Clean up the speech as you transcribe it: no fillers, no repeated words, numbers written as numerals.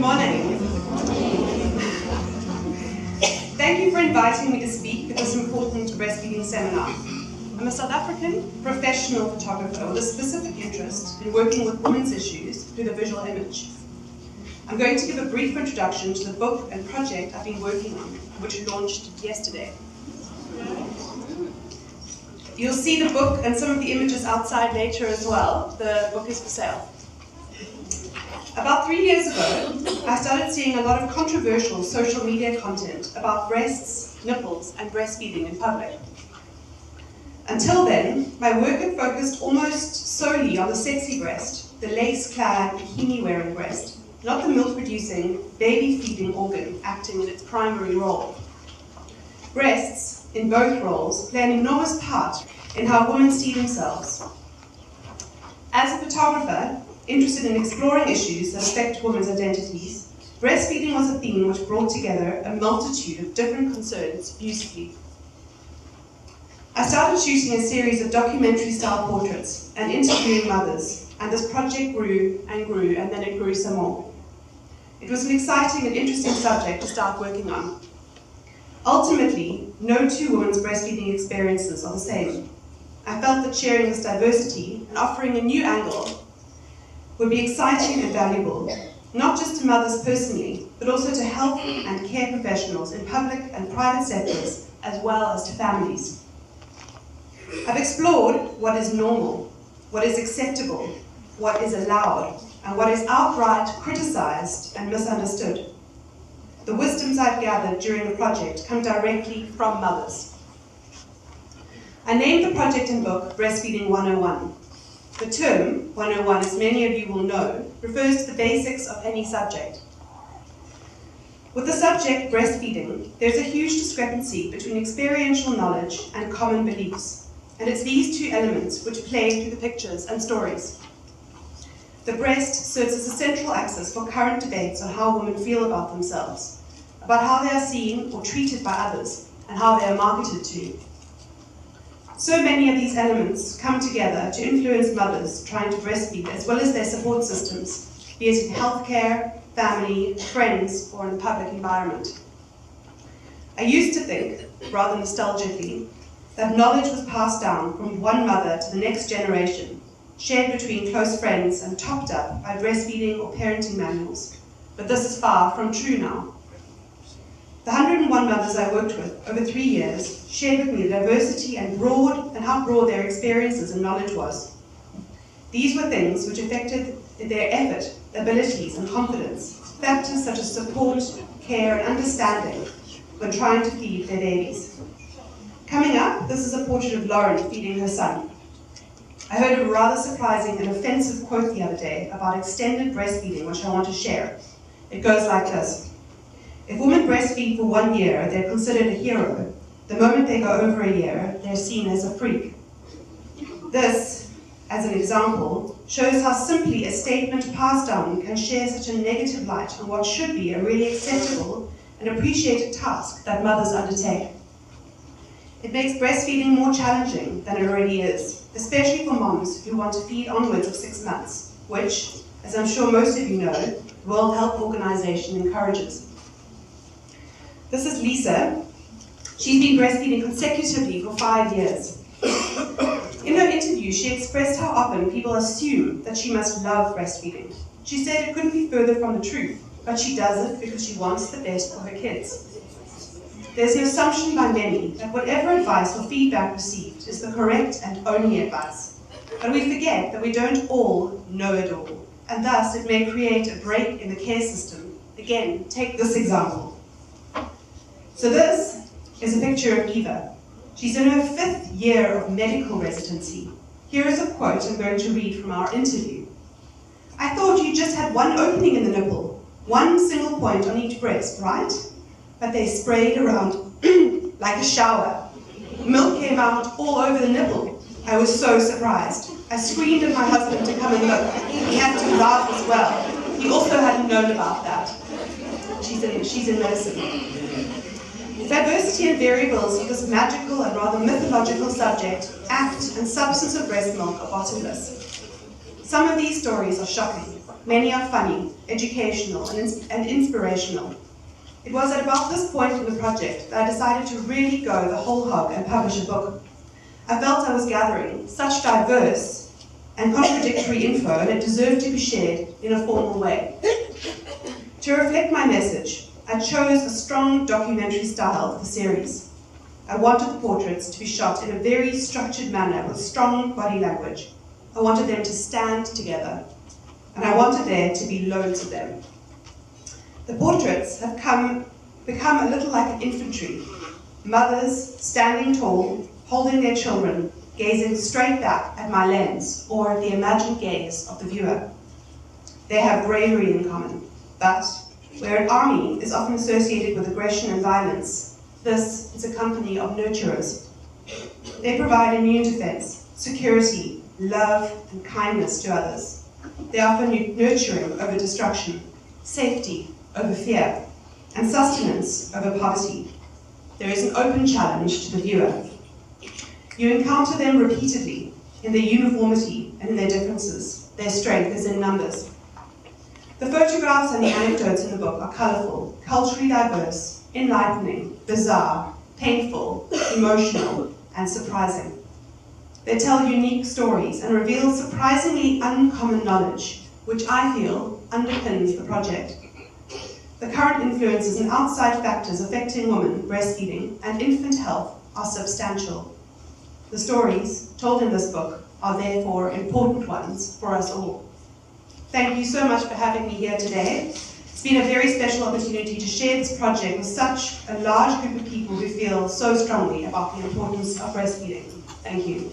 morning. Thank you for inviting me to speak at this important breastfeeding seminar. I'm a South African professional photographer with a specific interest in working with women's issues through the visual image. I'm going to give a brief introduction to the book and project I've been working on, which launched yesterday. You'll see the book and some of the images outside later as well. The book is for sale. About 3 years ago, I started seeing a lot of controversial social media content about breasts, nipples, and breastfeeding in public. Until then, my work had focused almost solely on the sexy breast, the lace-clad, bikini-wearing breast, not the milk-producing, baby-feeding organ acting in its primary role. Breasts, in both roles, play an enormous part in how women see themselves. As a photographer, interested in exploring issues that affect women's identities, breastfeeding was a theme which brought together a multitude of different concerns beautifully. I started shooting a series of documentary-style portraits and interviewing mothers, and this project grew, and then it grew some more. It was an exciting and interesting subject to start working on. Ultimately, no two women's breastfeeding experiences are the same. I felt that sharing this diversity and offering a new angle would be exciting and valuable, not just to mothers personally, but also to health and care professionals in public and private sectors, as well as to families. I've explored what is normal, what is acceptable, what is allowed, and what is outright criticized and misunderstood. The wisdoms I've gathered during the project come directly from mothers. I named the project and book Breastfeeding 101. The term 101, as many of you will know, refers to the basics of any subject. With the subject breastfeeding, there's a huge discrepancy between experiential knowledge and common beliefs, and it's these two elements which play through the pictures and stories. The breast serves as a central axis for current debates on how women feel about themselves, about how they are seen or treated by others, and how they are marketed to. So many of these elements come together to influence mothers trying to breastfeed, as well as their support systems, be it in healthcare, family, friends, or in the public environment. I used to think, rather nostalgically, that knowledge was passed down from one mother to the next generation, shared between close friends and topped up by breastfeeding or parenting manuals. But this is far from true now. The 101 mothers I worked with over 3 years shared with me the diversity and how broad their experiences and knowledge was. These were things which affected their effort, abilities, and confidence, factors such as support, care, and understanding when trying to feed their babies. Coming up, this is a portrait of Lauren feeding her son. I heard a rather surprising and offensive quote the other day about extended breastfeeding, which I want to share. It goes like this. If women breastfeed for 1 year, they're considered a hero. The moment they go over a year, they're seen as a freak. This, as an example, shows how simply a statement passed down can share such a negative light on what should be a really acceptable and appreciated task that mothers undertake. It makes breastfeeding more challenging than it already is, especially for moms who want to feed onwards of 6 months, which, as I'm sure most of you know, the World Health Organization encourages. This is Lisa. She's been breastfeeding consecutively for 5 years. In her interview, she expressed how often people assume that she must love breastfeeding. She said it couldn't be further from the truth, but she does it because she wants the best for her kids. There's an assumption by many that whatever advice or feedback received is the correct and only advice. But we forget that we don't all know it all, and thus it may create a break in the care system. Again, take this example. So this is a picture of Eva. She's in her 5th year of medical residency. Here is a quote I'm going to read from our interview. I thought you just had one opening in the nipple, one single point on each breast, right? But they sprayed around like a shower. Milk came out all over the nipple. I was so surprised. I screamed at my husband to come and look. He had to laugh as well. He also hadn't known about that. She's in medicine. Diversity and variables of this magical and rather mythological subject, act and substance of breast milk are bottomless. Some of these stories are shocking. Many are funny, educational, and inspirational. It was at about this point in the project that I decided to really go the whole hog and publish a book. I felt I was gathering such diverse and contradictory info, and it deserved to be shared in a formal way. To reflect my message, I chose a strong documentary style for the series. I wanted the portraits to be shot in a very structured manner with strong body language. I wanted them to stand together, and I wanted there to be loads of them. The portraits have become a little like an infantry. Mothers standing tall, holding their children, gazing straight back at my lens or the imagined gaze of the viewer. They have bravery in common, but where an army is often associated with aggression and violence, this is a company of nurturers. They provide immune defense, security, love, and kindness to others. They offer nurturing over destruction, safety over fear, and sustenance over poverty. There is an open challenge to the viewer. You encounter them repeatedly in their uniformity and in their differences. Their strength is in numbers. The photographs and the anecdotes in the book are colourful, culturally diverse, enlightening, bizarre, painful, emotional, and surprising. They tell unique stories and reveal surprisingly uncommon knowledge, which I feel underpins the project. The current influences and outside factors affecting women, breastfeeding, and infant health are substantial. The stories told in this book are therefore important ones for us all. Thank you so much for having me here today. It's been a very special opportunity to share this project with such a large group of people who feel so strongly about the importance of breastfeeding. Thank you.